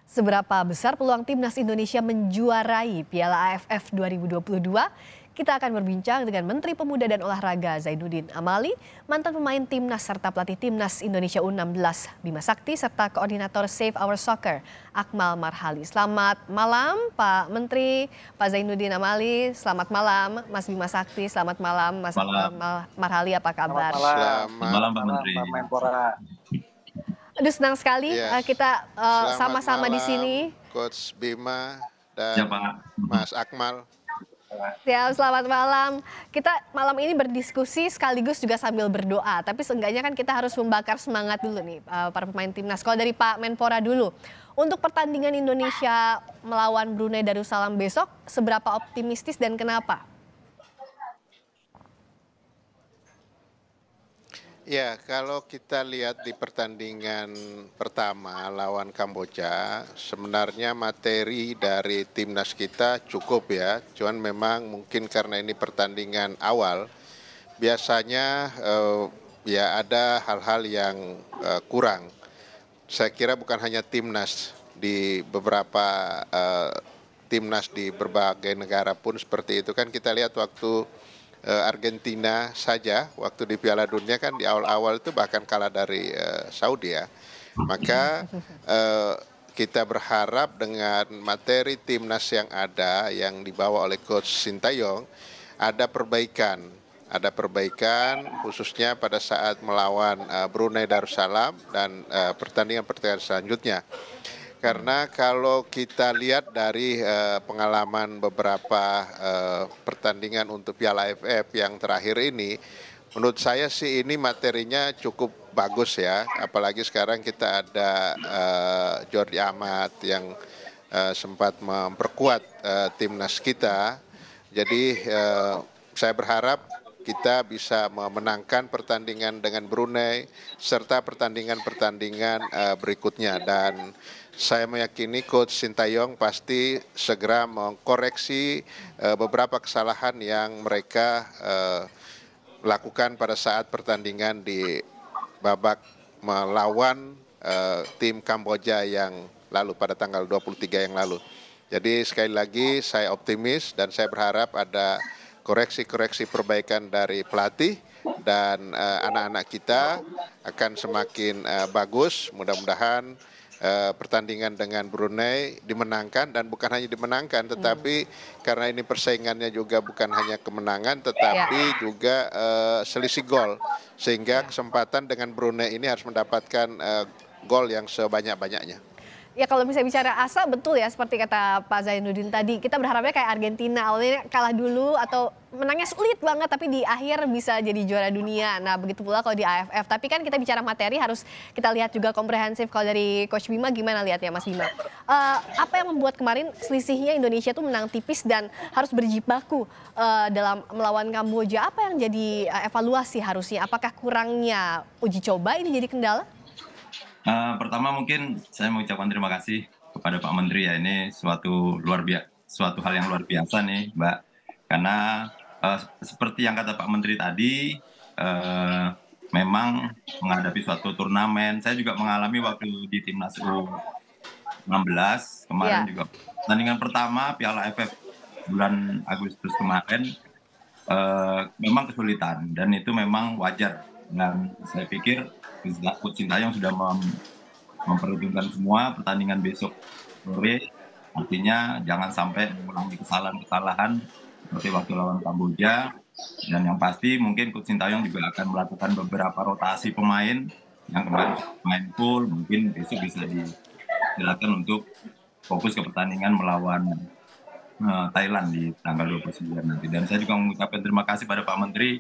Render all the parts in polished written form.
Seberapa besar peluang timnas Indonesia menjuarai Piala AFF 2022? Kita akan berbincang dengan Menteri Pemuda dan Olahraga Zainuddin Amali, mantan pemain timnas serta pelatih timnas Indonesia U16 Bima Sakti, serta koordinator Save Our Soccer Akmal Marhali. Selamat malam Pak Menteri, Pak Zainuddin Amali, selamat malam Mas Bima Sakti, selamat malam Mas Marhali, apa kabar? Selamat Malam Pak Menteri. Pak Menpora. Aduh, senang sekali kita sama-sama di sini. Coach Bima dan Ya, Pak. Mas Akmal. Ya, selamat malam. Kita malam ini berdiskusi sekaligus juga sambil berdoa. Tapi seenggaknya kan kita harus membakar semangat dulu nih para pemain timnas. Kalau dari Pak Menpora dulu, untuk pertandingan Indonesia melawan Brunei Darussalam besok, seberapa optimistis dan kenapa? Ya, kalau kita lihat di pertandingan pertama lawan Kamboja, sebenarnya materi dari timnas kita cukup ya. Cuman memang mungkin karena ini pertandingan awal, biasanya ya ada hal-hal yang kurang. Saya kira bukan hanya timnas, di beberapa timnas di berbagai negara pun seperti itu kan. Kita lihat waktu Argentina saja waktu di Piala Dunia kan di awal-awal itu bahkan kalah dari Saudi ya. Maka kita berharap dengan materi timnas yang ada yang dibawa oleh Coach Sintayong ada perbaikan khususnya pada saat melawan Brunei Darussalam dan pertandingan-pertandingan selanjutnya. Karena kalau kita lihat dari pengalaman beberapa pertandingan untuk Piala AFF yang terakhir ini, menurut saya sih ini materinya cukup bagus ya. Apalagi sekarang kita ada Jordi Amat yang sempat memperkuat timnas kita. Jadi saya berharap kita bisa memenangkan pertandingan dengan Brunei serta pertandingan-pertandingan berikutnya, dan saya meyakini Coach Sintayong pasti segera mengkoreksi beberapa kesalahan yang mereka lakukan pada saat pertandingan di babak melawan tim Kamboja yang lalu pada tanggal 23 yang lalu. Jadi sekali lagi saya optimis dan saya berharap ada koreksi-koreksi perbaikan dari pelatih dan anak-anak kita akan semakin bagus. Mudah-mudahan pertandingan dengan Brunei dimenangkan, dan bukan hanya dimenangkan tetapi karena ini persaingannya juga bukan hanya kemenangan tetapi juga selisih gol, sehingga kesempatan dengan Brunei ini harus mendapatkan gol yang sebanyak-banyaknya. Ya, kalau misalnya bicara asa, betul ya seperti kata Pak Zainuddin tadi, kita berharapnya kayak Argentina, awalnya kalah dulu atau menangnya sulit banget tapi di akhir bisa jadi juara dunia. Nah, begitu pula kalau di AFF. Tapi kan kita bicara materi harus kita lihat juga komprehensif. Kalau dari Coach Bima gimana lihatnya Mas Bima? Apa yang membuat kemarin selisihnya Indonesia tuh menang tipis dan harus berjibaku dalam melawan Kamboja? Apa yang jadi evaluasi harusnya? Apakah kurangnya uji coba ini jadi kendala? Pertama mungkin saya mengucapkan terima kasih kepada Pak Menteri ya, ini suatu hal yang luar biasa nih Mbak, karena seperti yang kata Pak Menteri tadi, memang menghadapi suatu turnamen. Saya juga mengalami waktu di timnas U16 kemarin juga pertandingan pertama Piala AFF bulan Agustus kemarin, memang kesulitan dan itu memang wajar, dan saya pikir Coach Sintayong sudah memperhitungkan semua pertandingan besok sore, artinya jangan sampai mengulangi kesalahan-kesalahan seperti waktu lawan Kamboja, dan yang pasti mungkin Coach Sintayong juga akan melakukan beberapa rotasi pemain yang kemarin main full, mungkin besok bisa dijelaskan untuk fokus ke pertandingan melawan Thailand di tanggal 29 nanti. Dan saya juga mengucapkan terima kasih pada Pak Menteri.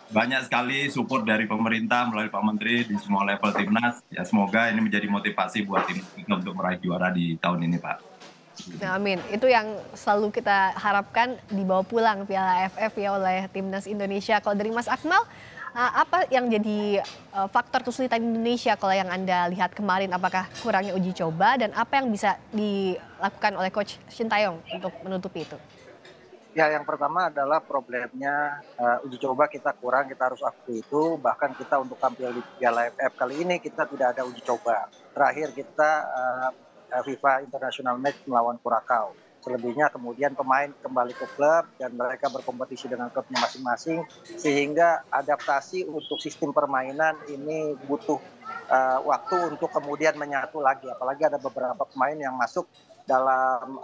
Banyak sekali support dari pemerintah melalui Pak Menteri di semua level timnas. Ya, semoga ini menjadi motivasi buat tim kita untuk meraih juara di tahun ini, Pak. Nah, amin. Itu yang selalu kita harapkan dibawa pulang Piala AFF ya oleh timnas Indonesia. Kalau dari Mas Akmal, apa yang jadi faktor kesulitan Indonesia kalau yang Anda lihat kemarin? Apakah kurangnya uji coba dan apa yang bisa dilakukan oleh Coach Sintayong untuk menutupi itu? Ya, yang pertama adalah problemnya uji coba kita kurang, kita harus akui itu. Bahkan kita untuk tampil di Piala AFF kali ini kita tidak ada uji coba. Terakhir kita FIFA International Match melawan Curacao. Selebihnya kemudian pemain kembali ke klub dan mereka berkompetisi dengan klubnya masing-masing, sehingga adaptasi untuk sistem permainan ini butuh waktu untuk kemudian menyatu lagi. Apalagi ada beberapa pemain yang masuk dalam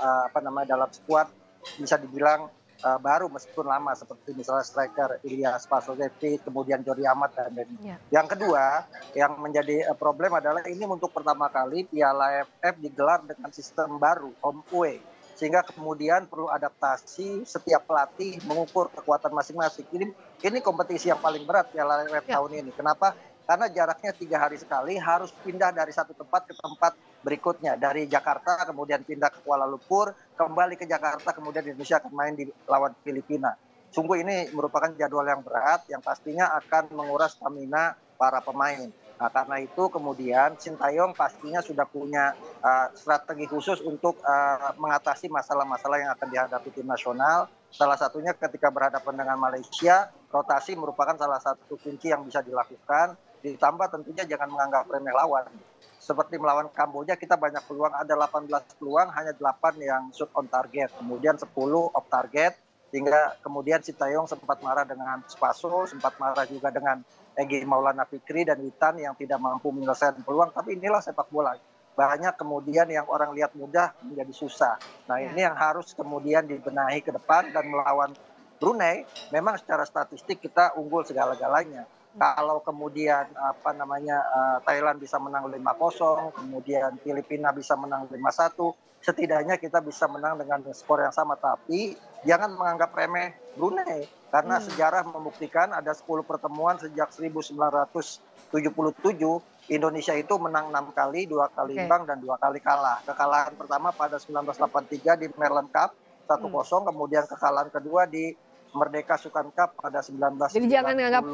dalam skuad bisa dibilang baru meskipun lama, seperti misalnya striker Ilyas Pasojevic, kemudian Jordi Amat dan lain. Yang kedua yang menjadi problem adalah ini untuk pertama kali Piala AFF digelar dengan sistem baru home away, sehingga kemudian perlu adaptasi, setiap pelatih mengukur kekuatan masing-masing. Ini kompetisi yang paling berat Piala AFF tahun ini. Kenapa? Karena jaraknya 3 hari sekali, harus pindah dari satu tempat ke tempat berikutnya. Dari Jakarta kemudian pindah ke Kuala Lumpur, kembali ke Jakarta, kemudian Indonesia akan main di lawan Filipina. Sungguh ini merupakan jadwal yang berat yang pastinya akan menguras stamina para pemain. Nah, karena itu kemudian Sintayong pastinya sudah punya strategi khusus untuk mengatasi masalah-masalah yang akan dihadapi tim nasional. Salah satunya ketika berhadapan dengan Malaysia, rotasi merupakan salah satu kunci yang bisa dilakukan. Ditambah tentunya jangan menganggap remeh lawan. Seperti melawan Kamboja kita banyak peluang, ada 18 peluang, hanya 8 yang shoot on target. Kemudian 10 off target, sehingga kemudian Sintayong sempat marah dengan Spaso, sempat marah juga dengan Egy Maulana Fikri dan Witan yang tidak mampu menyelesaikan peluang. Tapi inilah sepak bola. Banyak kemudian yang orang lihat mudah menjadi susah. Nah ini yang harus kemudian dibenahi ke depan, dan melawan Brunei memang secara statistik kita unggul segala-galanya. Kalau kemudian Thailand bisa menang 5-0, kemudian Filipina bisa menang 5-1, setidaknya kita bisa menang dengan skor yang sama. Tapi jangan menganggap remeh Brunei, karena sejarah membuktikan ada 10 pertemuan sejak 1977 Indonesia itu menang 6 kali, 2 kali imbang dan 2 kali kalah. Kekalahan pertama pada 1983 di Maryland Cup 1-0, kemudian kekalahan kedua di Merdeka Sukan Cup pada 1990. Jadi jangan menganggap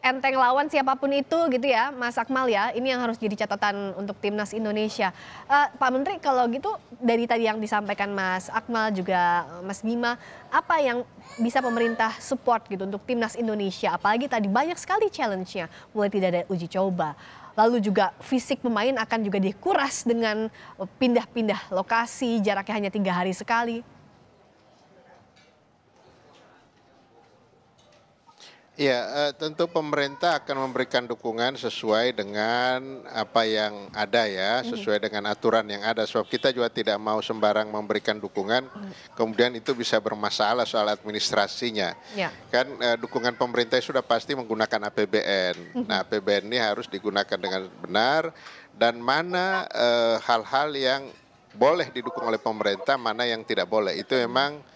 enteng lawan siapapun itu gitu ya, Mas Akmal ya. Ini yang harus jadi catatan untuk timnas Indonesia. Pak Menteri, kalau gitu dari tadi yang disampaikan Mas Akmal juga Mas Bima, apa yang bisa pemerintah support gitu untuk timnas Indonesia? Apalagi tadi banyak sekali challenge-nya, mulai tidak ada uji coba. Lalu juga fisik pemain akan juga dikuras dengan pindah-pindah lokasi, jaraknya hanya 3 hari sekali. Ya, tentu pemerintah akan memberikan dukungan sesuai dengan apa yang ada ya, sesuai dengan aturan yang ada. Sebab kita juga tidak mau sembarang memberikan dukungan, kemudian itu bisa bermasalah soal administrasinya. Kan dukungan pemerintah sudah pasti menggunakan APBN. Nah, APBN ini harus digunakan dengan benar, dan mana hal-hal yang boleh didukung oleh pemerintah, mana yang tidak boleh. Itu memang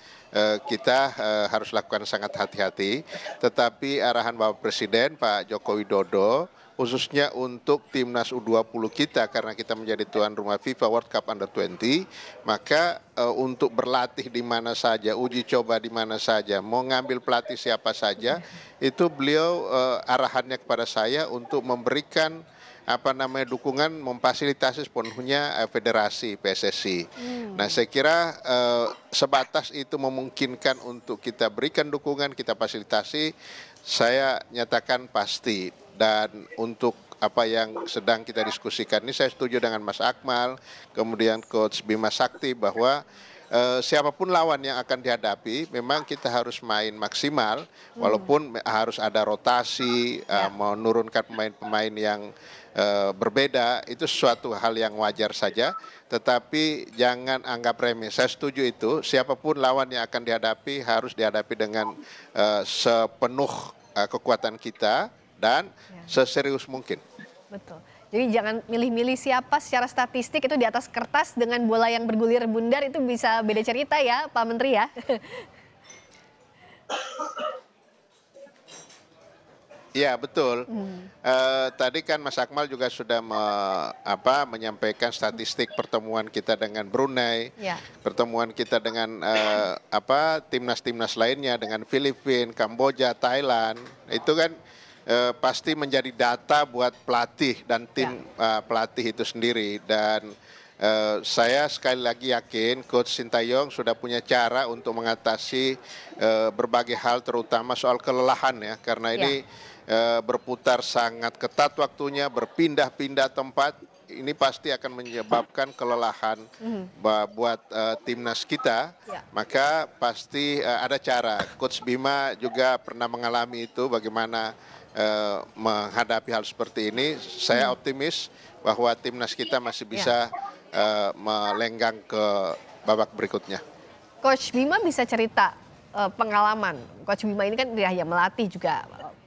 kita harus lakukan sangat hati-hati, tetapi arahan Bapak Presiden Pak Joko Widodo khususnya untuk timnas U20 kita, karena kita menjadi tuan rumah FIFA World Cup Under 20, maka untuk berlatih di mana saja, uji coba di mana saja, mau ngambil pelatih siapa saja, itu beliau arahannya kepada saya untuk memberikan dukungan, memfasilitasi sepenuhnya federasi PSSI. Nah, saya kira sebatas itu memungkinkan untuk kita berikan dukungan, kita fasilitasi, saya nyatakan pasti. Dan untuk apa yang sedang kita diskusikan ini, saya setuju dengan Mas Akmal, kemudian Coach Bima Sakti, bahwa siapapun lawan yang akan dihadapi, memang kita harus main maksimal, walaupun harus ada rotasi, menurunkan pemain-pemain yang berbeda, itu suatu hal yang wajar saja, tetapi jangan anggap remeh. Saya setuju itu, siapapun lawan yang akan dihadapi harus dihadapi dengan sepenuh kekuatan kita dan seserius mungkin. Betul. Jadi jangan milih-milih siapa, secara statistik itu di atas kertas dengan bola yang bergulir bundar itu bisa beda cerita ya Pak Menteri ya. Iya betul. Tadi kan Mas Akmal juga sudah menyampaikan statistik pertemuan kita dengan Brunei, pertemuan kita dengan timnas-timnas lainnya, dengan Filipina, Kamboja, Thailand. Itu kan pasti menjadi data buat pelatih dan tim pelatih itu sendiri. Dan Saya sekali lagi yakin Coach Sintayong sudah punya cara untuk mengatasi berbagai hal, terutama soal kelelahan ya, karena ini berputar sangat ketat waktunya, berpindah-pindah tempat. Ini pasti akan menyebabkan kelelahan buat timnas kita. Maka pasti ada cara. Coach Bima juga pernah mengalami itu, bagaimana menghadapi hal seperti ini. Saya optimis bahwa timnas kita masih bisa melenggang ke babak berikutnya. Coach Bima bisa cerita pengalaman. Coach Bima ini kan tidak hanya melatih juga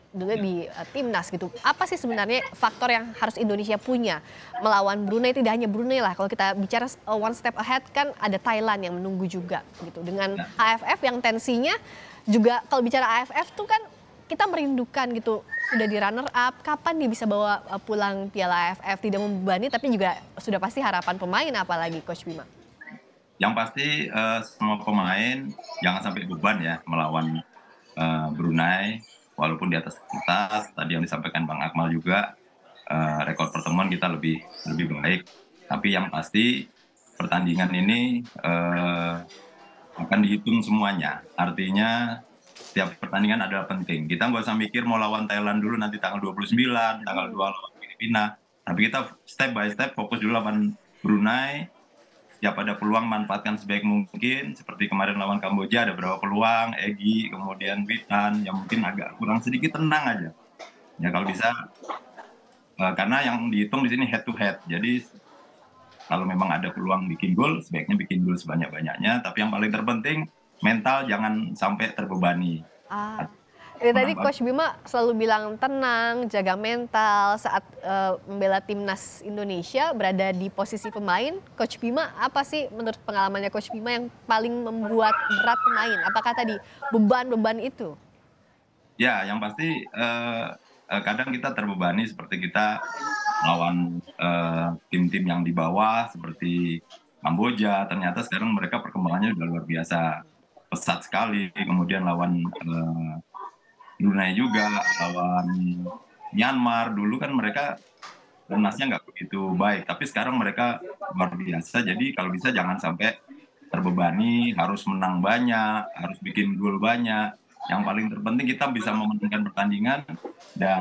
dulu di timnas gitu. Apa sih sebenarnya faktor yang harus Indonesia punya melawan Brunei? Tidak hanya Brunei lah. Kalau kita bicara one step ahead kan ada Thailand yang menunggu juga gitu. Dengan AFF yang tensinya juga, kalau bicara AFF tuh kan kita merindukan gitu. Sudah di runner up, kapan dia bisa bawa pulang Piala AFF? Tidak membebani tapi juga sudah pasti harapan pemain, apalagi Coach Bima. Yang pasti semua pemain jangan sampai beban ya melawan Brunei. Walaupun di atas kertas, tadi yang disampaikan Bang Akmal juga, rekor pertemuan kita lebih baik. Tapi yang pasti pertandingan ini akan dihitung semuanya. Artinya setiap pertandingan adalah penting. Kita nggak usah mikir mau lawan Thailand dulu nanti tanggal 29, tanggal 2 lawan Filipina. Tapi kita step by step fokus dulu lawan Brunei. Siap ada peluang manfaatkan sebaik mungkin, seperti kemarin lawan Kamboja ada beberapa peluang, Egy, kemudian Witan, yang mungkin agak kurang sedikit tenang aja. Ya kalau bisa, karena yang dihitung di sini head to head. Jadi kalau memang ada peluang bikin gol, sebaiknya bikin gol sebanyak-banyaknya. Tapi yang paling terpenting mental jangan sampai terbebani. Tadi Coach Bima selalu bilang tenang, jaga mental saat membela timnas Indonesia, berada di posisi pemain. Coach Bima, apa sih menurut pengalamannya Coach Bima yang paling membuat berat pemain? Apakah tadi beban-beban itu? Ya, yang pasti kadang kita terbebani seperti kita lawan tim-tim yang di bawah seperti Kamboja. Ternyata sekarang mereka perkembangannya sudah luar biasa, pesat sekali. Kemudian lawan Brunei juga, lawan Myanmar dulu kan mereka timnasnya nggak begitu baik, tapi sekarang mereka luar biasa. Jadi kalau bisa jangan sampai terbebani, harus menang banyak, harus bikin gol banyak. Yang paling terpenting kita bisa memenangkan pertandingan dan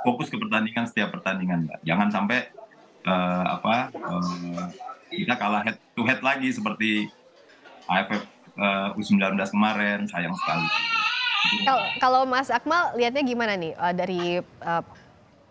fokus ke pertandingan setiap pertandingan, Mbak. Jangan sampai kita kalah head to head lagi seperti AFF U19 kemarin, sayang sekali. Kalau Mas Akmal lihatnya gimana nih dari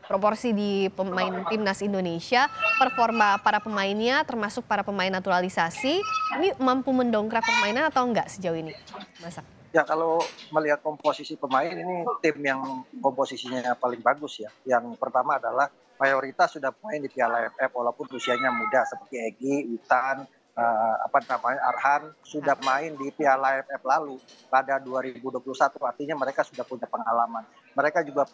proporsi di pemain timnas Indonesia, performa para pemainnya termasuk para pemain naturalisasi, ini mampu mendongkrak permainan atau enggak sejauh ini, Mas Akmal? Ya kalau melihat komposisi pemain, ini tim yang komposisinya paling bagus ya. Yang pertama adalah mayoritas sudah main di Piala AFF walaupun usianya muda, seperti Egy, Witan, Arhan sudah main di Piala AFF lalu pada 2021, artinya mereka sudah punya pengalaman. Mereka juga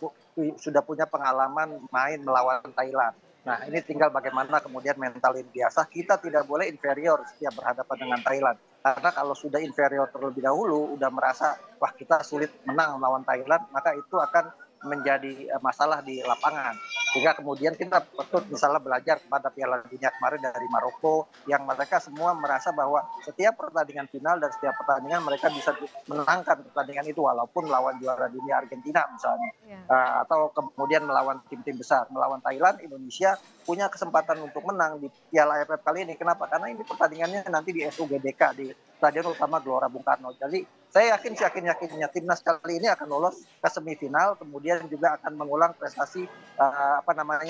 sudah punya pengalaman main melawan Thailand. Nah ini tinggal bagaimana kemudian mental yang biasa. Kita tidak boleh inferior setiap berhadapan dengan Thailand. Karena kalau sudah inferior terlebih dahulu, udah merasa wah kita sulit menang melawan Thailand, maka itu akan menjadi masalah di lapangan. Sehingga kemudian kita patut misalnya belajar pada Piala Dunia kemarin dari Maroko, yang mereka semua merasa bahwa setiap pertandingan final dan setiap pertandingan mereka bisa menangkan pertandingan itu walaupun melawan juara dunia Argentina misalnya. Atau kemudian melawan tim-tim besar. Melawan Thailand, Indonesia punya kesempatan untuk menang di Piala AFF kali ini. Kenapa? Karena ini pertandingannya nanti di SUGBK, di Stadion Utama Gelora Bung Karno. Jadi saya yakinnya timnas kali ini akan lolos ke semifinal, kemudian juga akan mengulang prestasi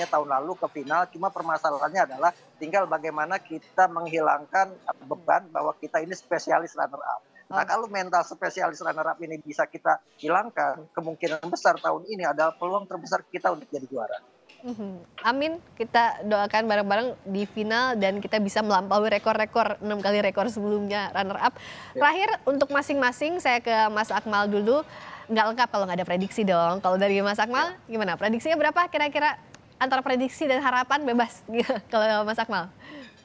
tahun lalu ke final. Cuma permasalahannya adalah tinggal bagaimana kita menghilangkan beban bahwa kita ini spesialis runner up. Nah kalau mental spesialis runner up ini bisa kita hilangkan, kemungkinan besar tahun ini adalah peluang terbesar kita untuk jadi juara. Amin, kita doakan bareng-bareng di final dan kita bisa melampaui rekor-rekor 6 kali rekor sebelumnya runner up. Terakhir untuk masing-masing, saya ke Mas Akmal dulu. Nggak lengkap kalau nggak ada prediksi dong. Kalau dari Mas Akmal gimana? Prediksinya berapa kira-kira? Antara prediksi dan harapan bebas kalau Mas Akmal.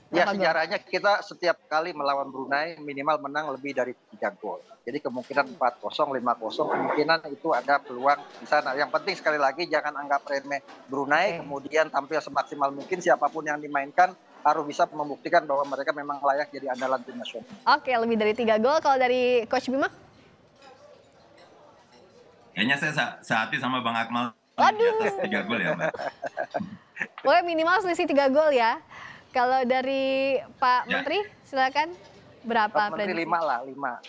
Ya sejarahnya kita setiap kali melawan Brunei minimal menang lebih dari 3 gol. Jadi kemungkinan 4-0, 5-0, kemungkinan itu ada peluang di sana. Yang penting sekali lagi jangan anggap remeh Brunei, kemudian tampil semaksimal mungkin siapapun yang dimainkan harus bisa membuktikan bahwa mereka memang layak jadi andalan tim nasional. Oke, lebih dari 3 gol. Kalau dari Coach Bima? Kayaknya saya sehati sama Bang Akmal di Waduh. atas 3 gol ya, Mbak. Pokoknya minimal selisih 3 gol ya. Kalau dari Pak Ya. Menteri, silakan. Berapa Pak Menteri prediksi? 5 lah, 5.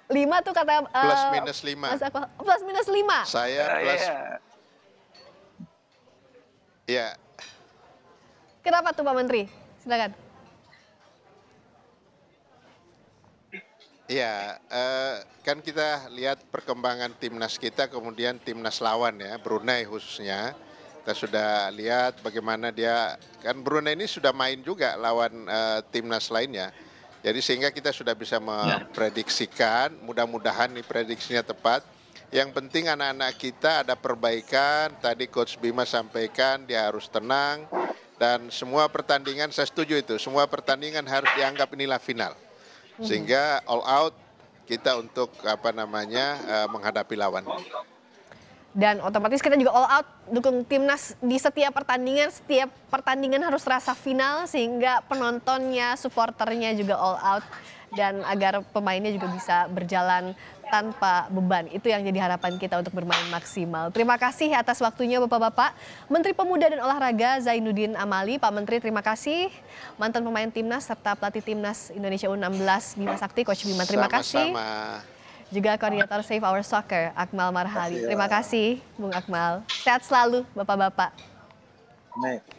5 tuh kata Plus minus 5. Mas Akmal. Plus minus 5. Saya plus, Iya. ya Kenapa tuh Pak Menteri? Silakan. Iya, kan kita lihat perkembangan timnas kita, kemudian timnas lawan ya, Brunei khususnya. Kita sudah lihat bagaimana dia, kan Brunei ini sudah main juga lawan timnas lainnya. Jadi sehingga kita sudah bisa memprediksikan, mudah-mudahan nih prediksinya tepat. Yang penting anak-anak kita ada perbaikan, tadi Coach Bima sampaikan dia harus tenang. Dan semua pertandingan, saya setuju itu, semua pertandingan harus dianggap inilah final. Sehingga all out kita untuk menghadapi lawan. Dan otomatis kita juga all out dukung timnas di setiap pertandingan harus terasa final sehingga penontonnya, supporternya juga all out dan agar pemainnya juga bisa berjalan tanpa beban. Itu yang jadi harapan kita untuk bermain maksimal. Terima kasih atas waktunya Bapak-Bapak. Menteri Pemuda dan Olahraga Zainuddin Amali. Pak Menteri terima kasih. Mantan pemain timnas serta pelatih timnas Indonesia U16 Bima Sakti, Coach Bima terima kasih. Sama-sama. Juga koordinator Save Our Soccer Akmal Marhali. Terima kasih Bung Akmal. Sehat selalu Bapak-Bapak. Amin.